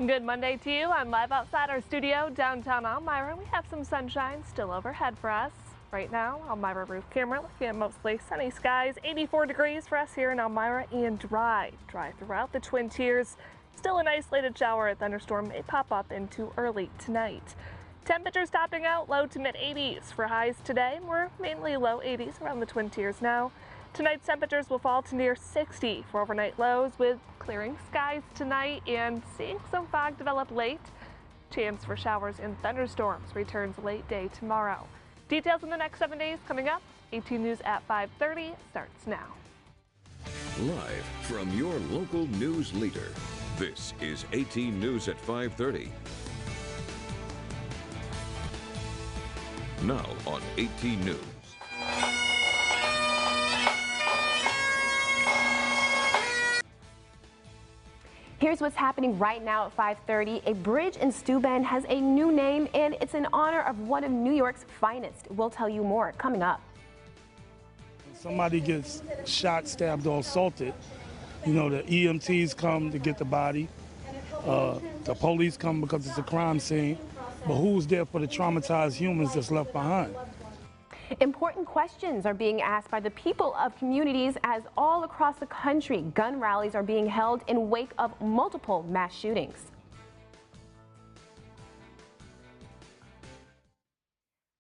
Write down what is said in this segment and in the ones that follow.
Good Monday to you. I'm live outside our studio downtown Elmira. We have some sunshine still overhead for us. Right now, Elmira roof camera looking at mostly sunny skies. 84 degrees for us here in Elmira and dry throughout the Twin Tiers. Still an isolated shower or thunderstorm may pop up into early tonight. Temperatures topping out low to mid 80s for highs today. We're mainly low 80s around the Twin Tiers now. Tonight's temperatures will fall to near 60 for overnight lows with clearing skies tonight and seeing some fog develop late. Chance for showers and thunderstorms returns late day tomorrow. Details in the next 7 days coming up. 18 News at 5:30 starts now. Live from your local news leader, this is 18 News at 5:30. Now on 18 News. Here's what's happening right now at 5:30. A bridge in Steuben has a new name, and it's in honor of one of New York's finest. We'll tell you more coming up. Somebody gets shot, stabbed, or assaulted, you know, the EMTs come to get the body. The police come because it's a crime scene. But who's there for the traumatized humans that's left behind? Important questions are being asked by the people of communities as all across the country, gun rallies are being held in wake of multiple mass shootings.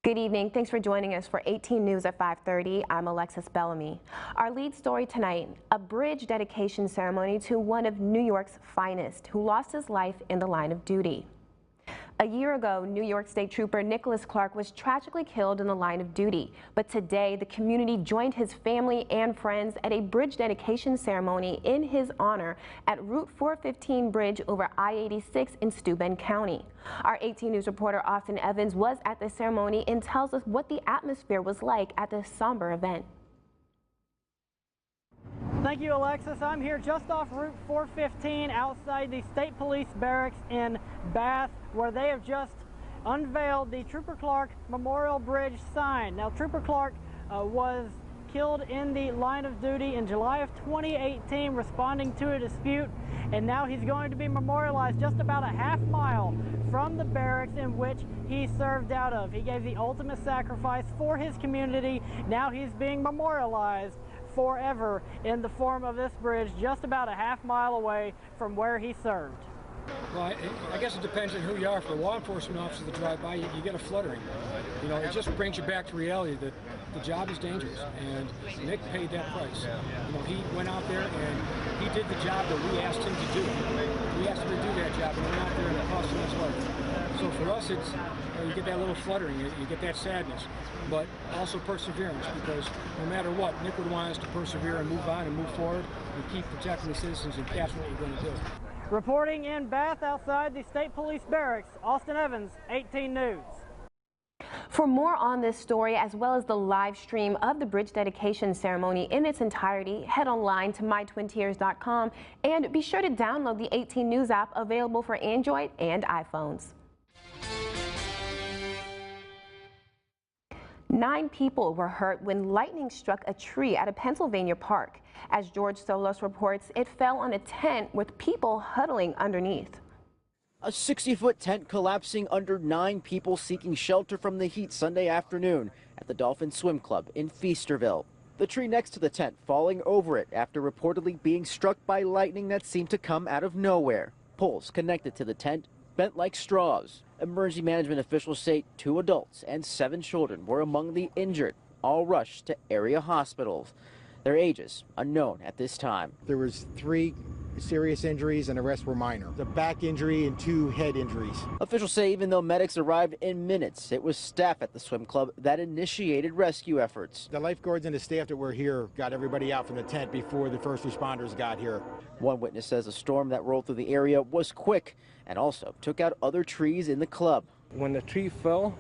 Good evening. Thanks for joining us for 18 News at 5:30. I'm Alexis Bellamy. Our lead story tonight, a bridge dedication ceremony to one of New York's finest who lost his life in the line of duty. A year ago, New York State Trooper Nicholas Clark was tragically killed in the line of duty. But today, the community joined his family and friends at a bridge dedication ceremony in his honor at Route 415 bridge over I-86 in Steuben County. Our 18 News reporter Austin Evans was at the ceremony and tells us what the atmosphere was like at this somber event. Thank you, Alexis. I'm here just off Route 415 outside the State Police Barracks in Bath, where they have just unveiled the Trooper Clark Memorial Bridge sign. Now, Trooper Clark was killed in the line of duty in July of 2018, responding to a dispute, and now he's going to be memorialized just about a half mile from the barracks in which he served out of. He gave the ultimate sacrifice for his community. Now he's being memorialized forever in the form of this bridge just about a half mile away from where he served. Well, I guess it depends on who you are. For a law enforcement officer to drive by, you get a fluttering. You know, it just brings you back to reality that the job is dangerous, and Nick paid that price. You know, he went out there and he did the job that we asked him to do. We asked him to do that job, and he went out there and it cost him his life. So for us, it's you get that little fluttering, you get that sadness, but also perseverance, because no matter what, Nick would want us to persevere and move on and move forward and keep protecting the citizens, and that's what we're going to do. Reporting in Bath outside the State Police Barracks, Austin Evans, 18 News. For more on this story, as well as the live stream of the bridge dedication ceremony in its entirety, head online to mytwintiers.com and be sure to download the 18 News app, available for Android and iPhones. 9 people were hurt when lightning struck a tree at a Pennsylvania park. As George Solos reports, it fell on a tent with people huddling underneath. A 60-foot tent collapsing under 9 people seeking shelter from the heat Sunday afternoon at the Dolphin Swim Club in Feasterville. The tree next to the tent falling over it after reportedly being struck by lightning that seemed to come out of nowhere. Poles connected to the tent bent like straws. Emergency management officials say 2 adults and 7 children were among the injured, all rushed to area hospitals. Their ages unknown at this time. There was 3 serious injuries and the rest were minor. The back injury and 2 head injuries. Officials say even though medics arrived in minutes, it was staff at the swim club that initiated rescue efforts. The lifeguards and the staff that were here got everybody out from the tent before the first responders got here. One witness says a storm that rolled through the area was quick and also took out other trees in the club. When the tree fell,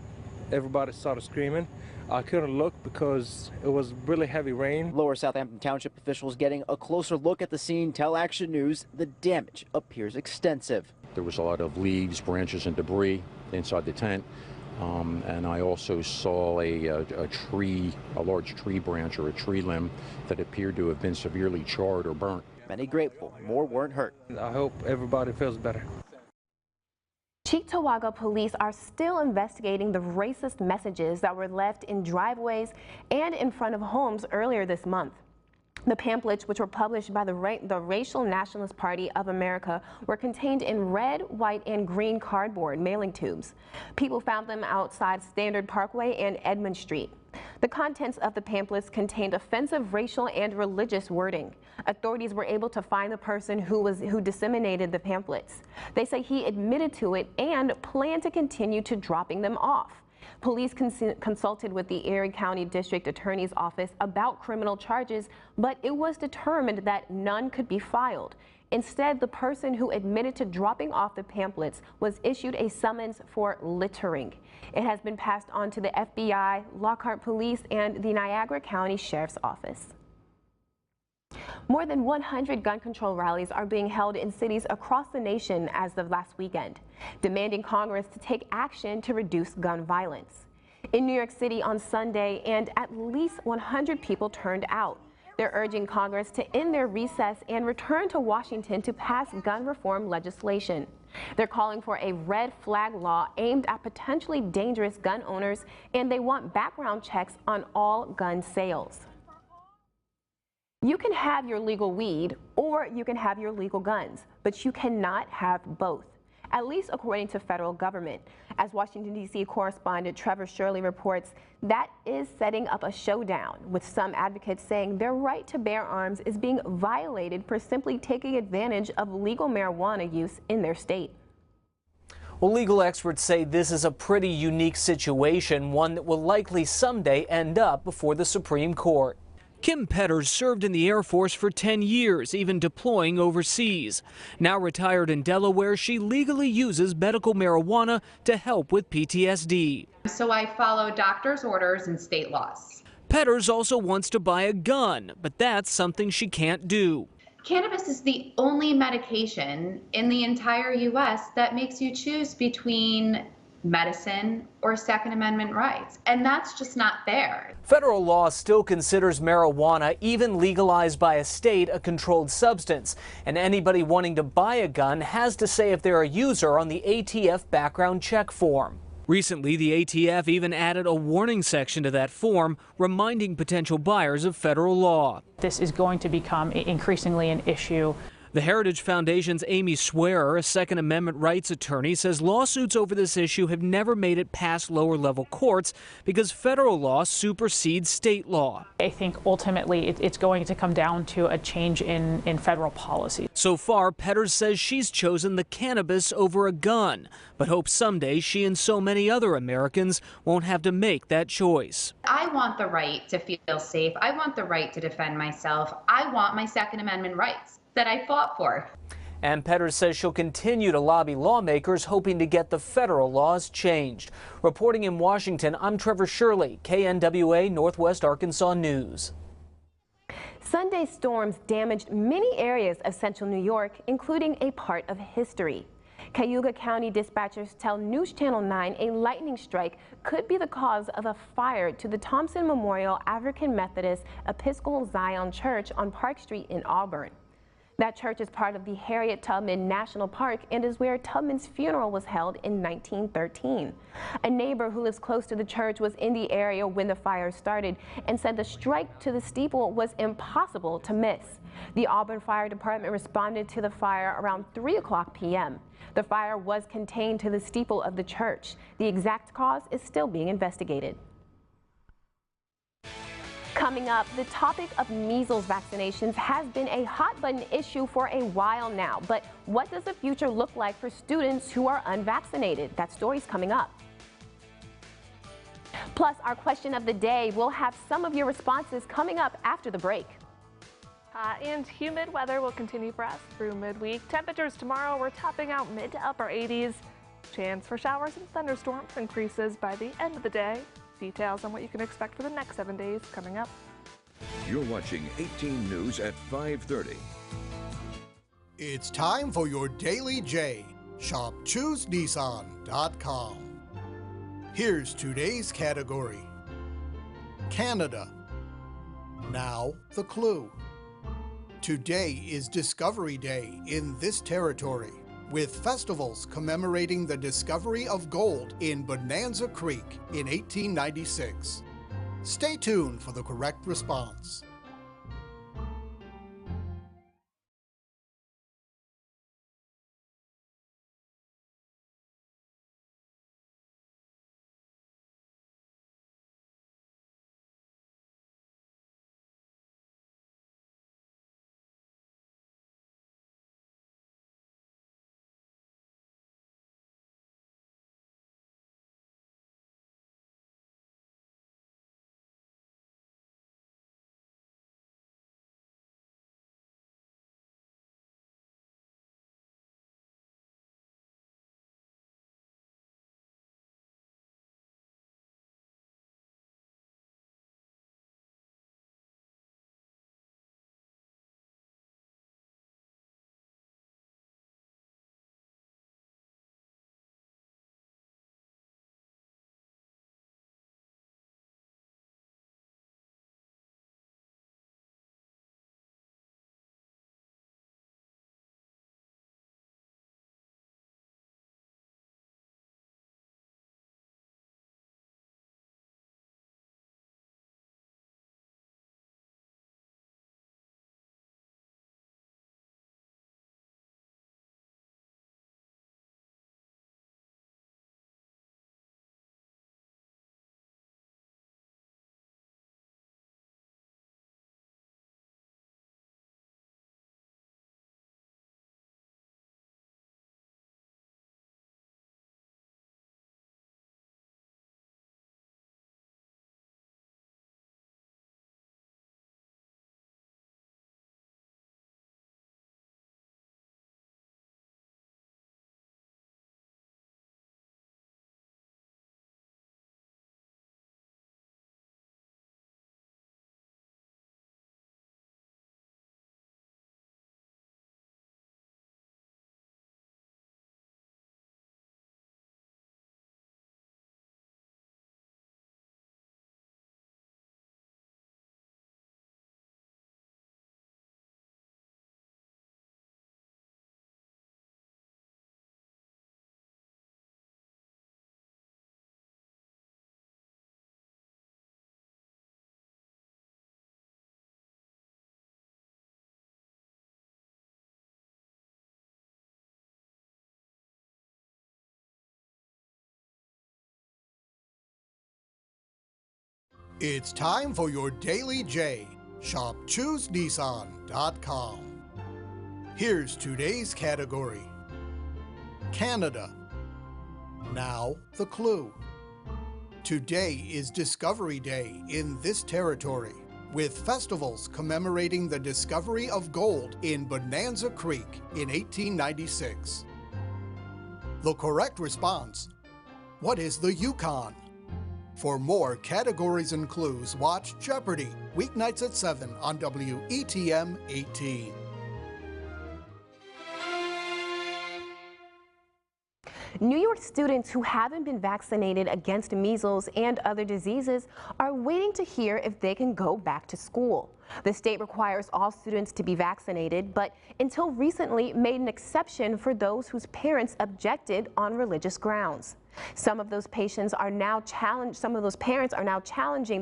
everybody started screaming. I couldn't look because it was really heavy rain. Lower Southampton Township officials getting a closer look at the scene tell Action News the damage appears extensive. There was a lot of leaves, branches, and debris inside the tent. And I also saw a large tree branch or a tree limb that appeared to have been severely charred or burnt. Many grateful more weren't hurt. I hope everybody feels better. Cheektowaga police are still investigating the racist messages that were left in driveways and in front of homes earlier this month. The pamphlets, which were published by the Racial Nationalist Party of America, were contained in red, white, and green cardboard mailing tubes. People found them outside Standard Parkway and Edmund Street. The contents of the pamphlets contained offensive racial and religious wording. Authorities were able to find the person who disseminated the pamphlets. They say he admitted to it and planned to continue to dropping them off. Police consulted with the Erie County District Attorney's Office about criminal charges, but it was determined that none could be filed. Instead, the person who admitted to dropping off the pamphlets was issued a summons for littering. It has been passed on to the FBI, Lockhart Police, and the Niagara County Sheriff's Office. More than 100 gun control rallies are being held in cities across the nation as of last weekend, demanding Congress to take action to reduce gun violence. In New York City on Sunday, and at least 100 people turned out. They're urging Congress to end their recess and return to Washington to pass gun reform legislation. They're calling for a red flag law aimed at potentially dangerous gun owners, and they want background checks on all gun sales. You can have your legal weed or you can have your legal guns, but you cannot have both, at least according to federal government. As Washington, D.C. correspondent Trevor Shirley reports, that is setting up a showdown, with some advocates saying their right to bear arms is being violated for simply taking advantage of legal marijuana use in their state. Well, legal experts say this is a pretty unique situation, one that will likely someday end up before the Supreme Court. Kim Petters served in the Air Force for 10 years, even deploying overseas. Now retired in Delaware, she legally uses medical marijuana to help with PTSD. So I follow doctor's orders and state laws. Petters also wants to buy a gun, but that's something she can't do. Cannabis is the only medication in the entire U.S. that makes you choose between medicine or Second Amendment rights, and that's just not fair. Federal law still considers marijuana, even legalized by a state, a controlled substance, and anybody wanting to buy a gun has to say if they're a user on the ATF background check form. Recently, the ATF even added a warning section to that form, reminding potential buyers of federal law. This is going to become increasingly an issue. The Heritage Foundation's Amy Swearer, a Second Amendment rights attorney, says lawsuits over this issue have never made it past lower-level courts because federal law supersedes state law. I think ultimately it's going to come down to a change in federal policy. So far, Petters says she's chosen the cannabis over a gun, but hopes someday she and so many other Americans won't have to make that choice. I want the right to feel safe. I want the right to defend myself. I want my Second Amendment rights that I fought for. And Petters says she'll continue to lobby lawmakers, hoping to get the federal laws changed. Reporting in Washington, I'm Trevor Shirley, KNWA Northwest Arkansas News. Sunday storms damaged many areas of central New York, including a part of history. Cayuga County dispatchers tell News Channel 9 a lightning strike could be the cause of a fire to the Thompson Memorial African Methodist Episcopal Zion Church on Park Street in Auburn. That church is part of the Harriet Tubman National Park and is where Tubman's funeral was held in 1913. A neighbor who lives close to the church was in the area when the fire started and said the strike to the steeple was impossible to miss. The Auburn Fire Department responded to the fire around 3:00 p.m. The fire was contained to the steeple of the church. The exact cause is still being investigated. Coming up, the topic of measles vaccinations has been a hot-button issue for a while now. But what does the future look like for students who are unvaccinated? That story's coming up. Plus, our question of the day, we'll have some of your responses coming up after the break. And humid weather will continue for us through midweek. Temperatures tomorrow, we're topping out mid to upper 80s. Chance for showers and thunderstorms increases by the end of the day. Details on what you can expect for the next 7 days coming up. You're watching 18 News at 5:30. It's time for your Daily J. Shop ChooseNissan.com. Here's today's category. Canada. Now the clue. Today is Discovery Day in this territory. with festivals commemorating the discovery of gold in Bonanza Creek in 1896. Stay tuned for the correct response. It's time for your Daily J. Shop ChooseNissan.com. Here's today's category. Canada. Now the clue. Today is Discovery Day in this territory, with festivals commemorating the discovery of gold in Bonanza Creek in 1896. The correct response: what is the Yukon? For more categories and clues, watch Jeopardy! Weeknights at 7 on WETM 18. New York students who haven't been vaccinated against measles and other diseases are waiting to hear if they can go back to school. The state requires all students to be vaccinated, but until recently made an exception for those whose parents objected on religious grounds. Some of those parents are now challenging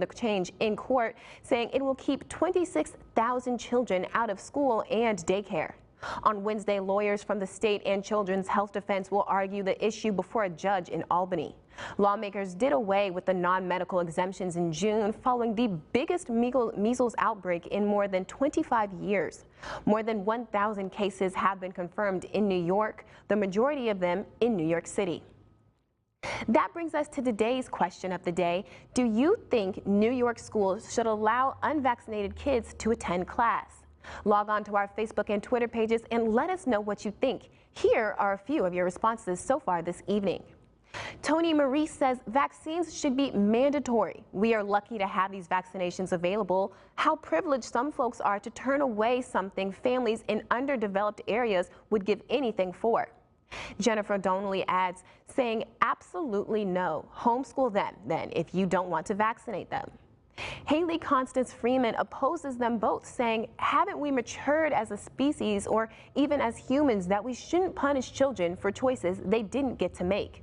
the change in court, saying it will keep 26,000 children out of school and daycare. On Wednesday, lawyers from the state and Children's Health Defense will argue the issue before a judge in Albany. Lawmakers did away with the non-medical exemptions in June following the biggest measles outbreak in more than 25 years. More than 1,000 cases have been confirmed in New York, the majority of them in New York City. That brings us to today's question of the day. Do you think New York schools should allow unvaccinated kids to attend class? Log on to our Facebook and Twitter pages and let us know what you think. Here are a few of your responses so far this evening. Tony Marie says vaccines should be mandatory. We are lucky to have these vaccinations available. How privileged some folks are to turn away something families in underdeveloped areas would give anything for. Jennifer Donnelly adds, saying absolutely no. Homeschool them then if you don't want to vaccinate them. Haley Constance Freeman opposes them both, saying, haven't we matured as a species or even as humans that we shouldn't punish children for choices they didn't get to make?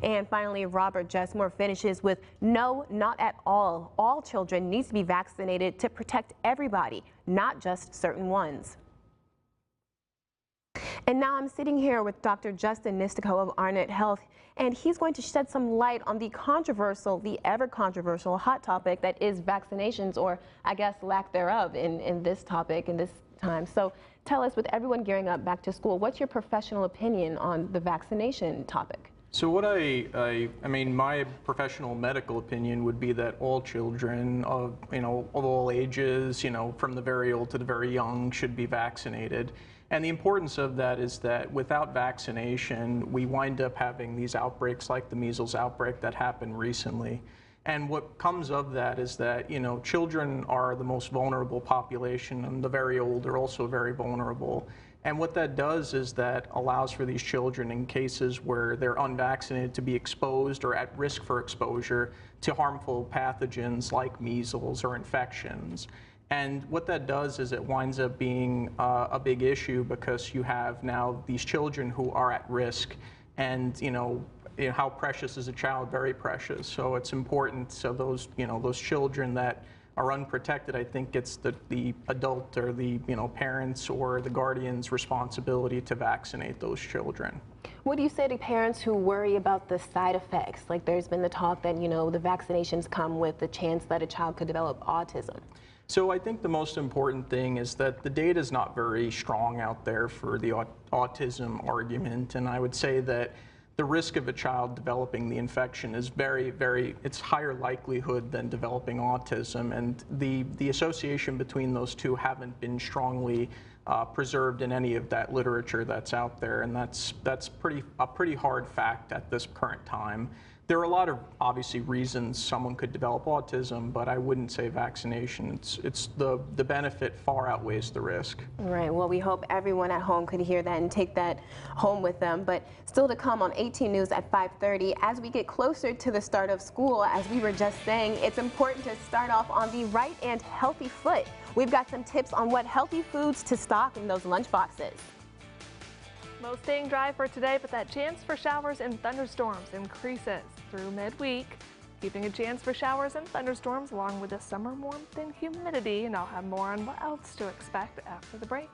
And finally, Robert Jessmore finishes with, no, not at all. All children need to be vaccinated to protect everybody, not just certain ones. And now I'm sitting here with Dr. Justin Nistico of Arnett Health, and he's going to shed some light on the controversial, the ever controversial hot topic that is vaccinations, or I guess lack thereof in this topic, in this time. So tell us, with everyone gearing up back to school, what's your professional opinion on the vaccination topic? So what I mean, my professional medical opinion would be that all children of all ages, from the very old to the very young, should be vaccinated. And the importance of that is that without vaccination, we wind up having these outbreaks like the measles outbreak that happened recently. And what comes of that is that, children are the most vulnerable population, and the very old are also very vulnerable. And what that does is that allows for these children, in cases where they're unvaccinated, to be exposed or at risk for exposure to harmful pathogens like measles or infections. And what that does is it winds up being a big issue, because you have now these children who are at risk, and how precious is a child? Very precious. So it's important. So those those children that are unprotected, I think it's the adult or the parents or the guardian's responsibility to vaccinate those children. What do you say to parents who worry about the side effects? Like, there's been the talk that the vaccinations come with the chance that a child could develop autism. So I think the most important thing is that the data is not very strong out there for the autism argument, and I would say that the risk of a child developing the infection is it's higher likelihood than developing autism, and the association between those two haven't been strongly preserved in any of that literature that's out there, and that's a pretty hard fact at this current time. There are a lot of, obviously, reasons someone could develop autism, but I wouldn't say vaccination. It's the benefit far outweighs the risk. Right. Well, we hope everyone at home could hear that and take that home with them. But still to come on 18 News at 5:30, as we get closer to the start of school, as we were just saying, it's important to start off on the right and healthy foot. We've got some tips on what healthy foods to stock in those lunch boxes. Most staying dry for today, but that chance for showers and thunderstorms increases through midweek, keeping a chance for showers and thunderstorms along with the summer warmth and humidity. And I'll have more on what else to expect after the break.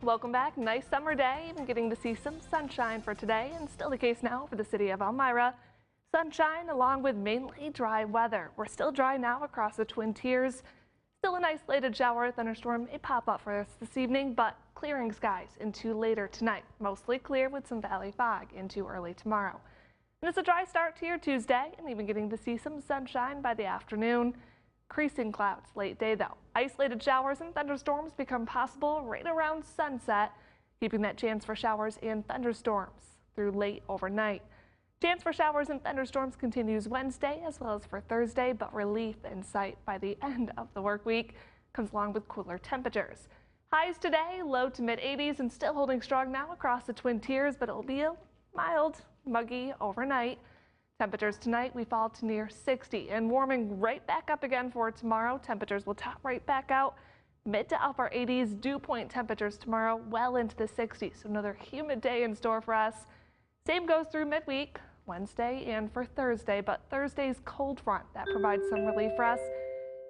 Welcome back. Nice summer day, even getting to see some sunshine for today, and still the case now for the city of Elmira. Sunshine along with mainly dry weather. We're still dry now across the Twin Tiers. Still an isolated shower or thunderstorm may pop up for us this evening, but clearing skies into later tonight. Mostly clear with some valley fog into early tomorrow. And it's a dry start to your Tuesday, and even getting to see some sunshine by the afternoon. Increasing clouds late day though. Isolated showers and thunderstorms become possible right around sunset, keeping that chance for showers and thunderstorms through late overnight. Chance for showers and thunderstorms continues Wednesday as well as for Thursday, but relief in sight by the end of the work week comes along with cooler temperatures. Highs today, low to mid 80s and still holding strong now across the Twin Tiers, but it'll be a mild, muggy overnight. Temperatures tonight, we fall to near 60 and warming right back up again for tomorrow. Temperatures will top right back out. Mid to upper 80s, dew point temperatures tomorrow well into the 60s. So another humid day in store for us. Same goes through midweek, Wednesday and for Thursday, but Thursday's cold front that provides some relief for us.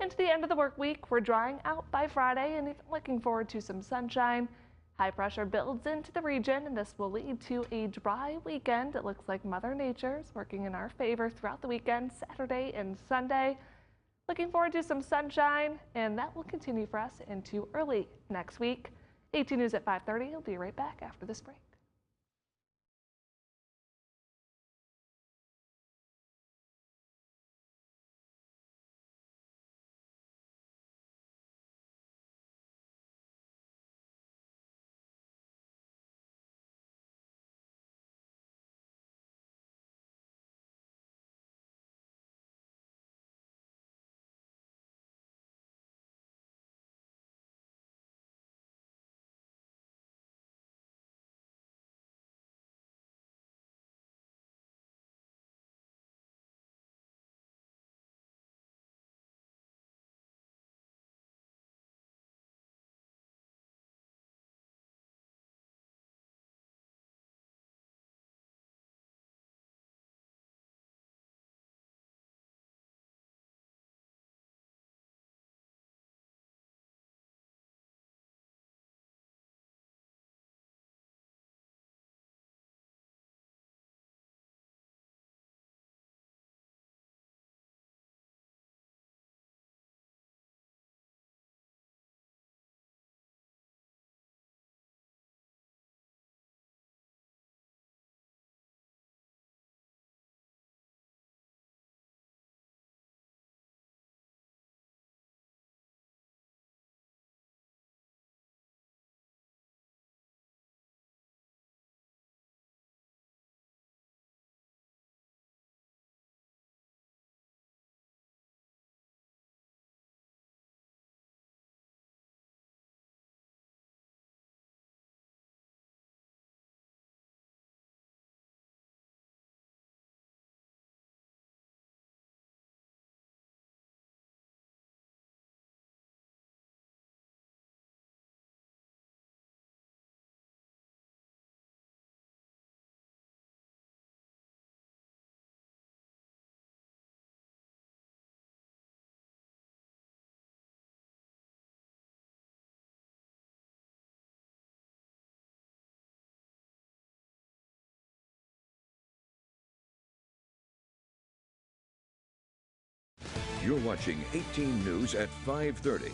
Into the end of the work week, we're drying out by Friday and even looking forward to some sunshine. High pressure builds into the region, and this will lead to a dry weekend. It looks like Mother Nature's working in our favor throughout the weekend, Saturday and Sunday. Looking forward to some sunshine, and that will continue for us into early next week. 18 News at 5:30. We'll be right back after this break. You're watching 18 News at 5:30.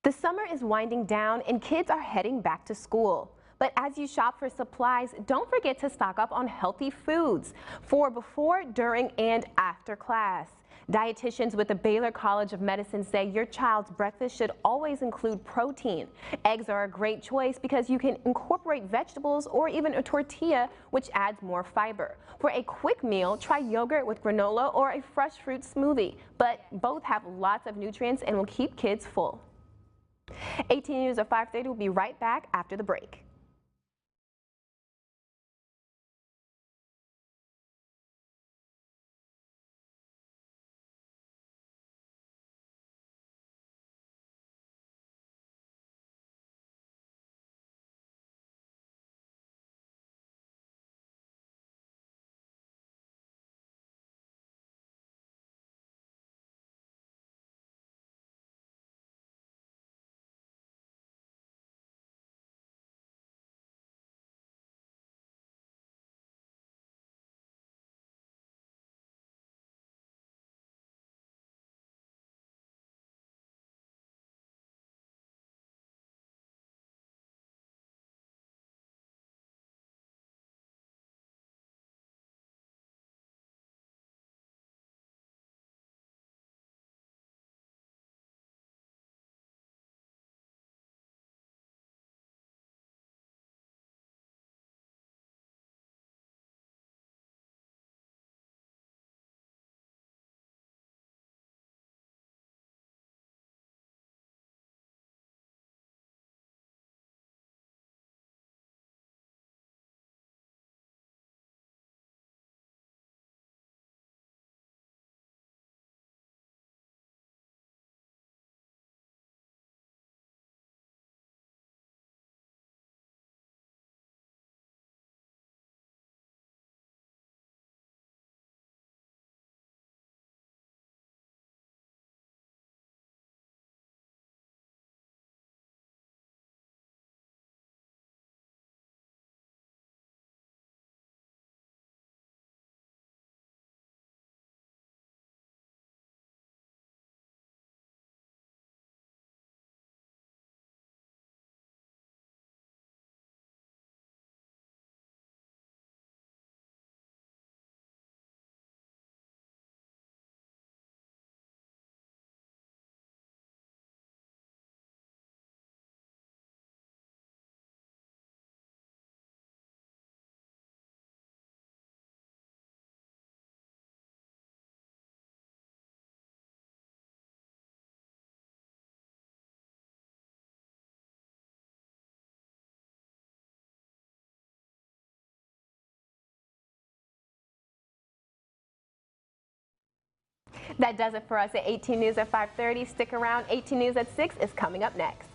The summer is winding down and kids are heading back to school. But as you shop for supplies, don't forget to stock up on healthy foods for before, during, and after class. Dietitians with the Baylor College of Medicine say your child's breakfast should always include protein. Eggs are a great choice because you can incorporate vegetables or even a tortilla, which adds more fiber. For a quick meal, try yogurt with granola or a fresh fruit smoothie. But both have lots of nutrients and will keep kids full. 18 News at 5:30 will be right back after the break. That does it for us at 18 News at 5:30. Stick around. 18 News at 6 is coming up next.